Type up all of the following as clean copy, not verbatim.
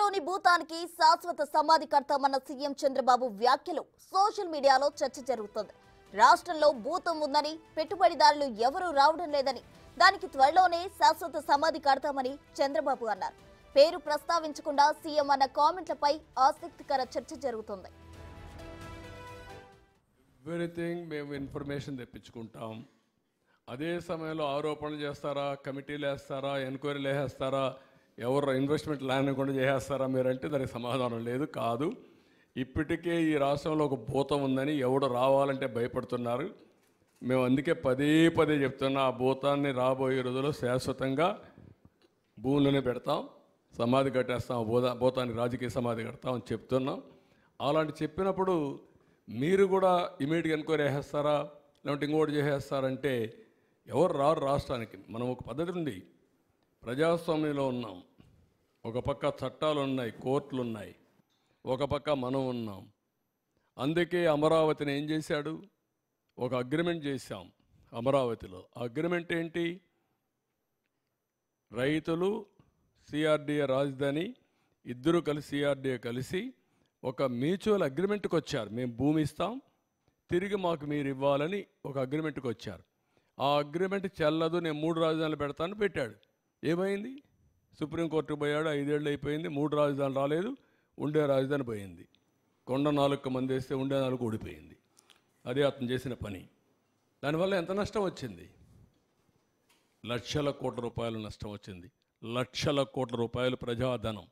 ఏపీలోని భూతానికి శాశ్వత సమాధి కడతామన్న సీఎం చంద్రబాబు వ్యాఖ్యలు సోషల్ మీడియాలో చర్చ జరుగుతోంది. రాష్ట్రంలో భూతం ఉందని, పెట్టుబడిదారులు ఎవరూ రావడం లేదని, దానికి త్వరలోనే శాశ్వత సమాధి కడతామని చంద్రబాబు అన్నారు. పేరు ప్రస్తావించకుండా సీఎం అన్న కామెంట్లపై ఆసక్తికర చర్చ జరుగుతోంది. ఎవ్రీథింగ్ మేము ఇన్ఫర్మేషన్ తెప్పించుకుంటాం. అదే సమయంలో ఆరోపణలు చేస్తారా, కమిటీలు వేస్తారా, ఎంక్వైరీలు వేస్తారా, ఎవరు ఇన్వెస్ట్మెంట్ ల్యాండ్ కూడా చేసేస్తారా మీరంటే దానికి సమాధానం లేదు. కాదు, ఇప్పటికే ఈ రాష్ట్రంలో ఒక భూతం ఉందని ఎవడు రావాలంటే భయపడుతున్నారు. మేము అందుకే పదే పదే చెప్తున్నా, ఆ భూతాన్ని రాబోయే రోజుల్లో శాశ్వతంగా భూమిలోనే పెడతాం, సమాధి కట్టేస్తాం, భూతానికి రాజకీయ సమాధి కడతాం అని చెప్తున్నాం. అలాంటి చెప్పినప్పుడు మీరు కూడా ఇమీడియట్గా ఎంక్వైరీ చేసేస్తారా, లేదంటే ఇంకోటి చేసేస్తారంటే ఎవరు రారు రాష్ట్రానికి. మనం ఒక పద్ధతి ఉంది, ప్రజాస్వామ్యంలో ఉన్నాం. ఒక పక్క చట్టాలు ఉన్నాయి, కోర్టులు ఉన్నాయి, ఒక పక్క మనం ఉన్నాం. అందుకే అమరావతిని ఏం చేశాడు, ఒక అగ్రిమెంట్ చేశాం అమరావతిలో. అగ్రిమెంట్ ఏంటి, రైతులు సిఆర్డీఏ రాజధాని ఇద్దరు కలిసి సిఆర్డీఏ కలిసి ఒక మ్యూచువల్ అగ్రిమెంట్కి వచ్చారు. మేము భూమి ఇస్తాం, తిరిగి మాకు మీరు ఇవ్వాలని ఒక అగ్రిమెంట్కి వచ్చారు. ఆ అగ్రిమెంట్ చెల్లదు, నేను 3 రాజధానులు పెడతాను పెట్టాడు. ఏమైంది, సుప్రీంకోర్టుకు పోయాడు, 5 ఏళ్ళు అయిపోయింది, 3 రాజధానులు రాలేదు, ఉండే రాజధాని పోయింది. కొండ 4 మంది వేస్తే ఉండే 4 ఊడిపోయింది. అదే అతను చేసిన పని. దానివల్ల ఎంత నష్టం వచ్చింది, లక్షల కోట్ల రూపాయలు నష్టం వచ్చింది. లక్షల కోట్ల రూపాయలు ప్రజాధనం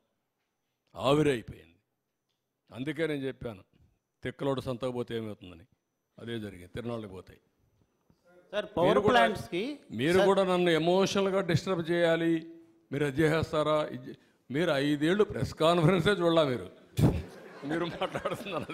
ఆవిరైపోయింది. అందుకే నేను చెప్పాను, తిక్కలోడు సంతకు పోతే ఏమవుతుందని. అదే జరిగింది, తిరునాళ్ళకి పోతాయి. మీరు కూడా నన్ను ఎమోషనల్గా డిస్టర్బ్ చేయాలి, మీరు అది చేసేస్తారా. మీరు 5 ఏళ్ళు ప్రెస్ కాన్ఫరెన్సే చూడాల, మీరు మాట్లాడుతున్నారు.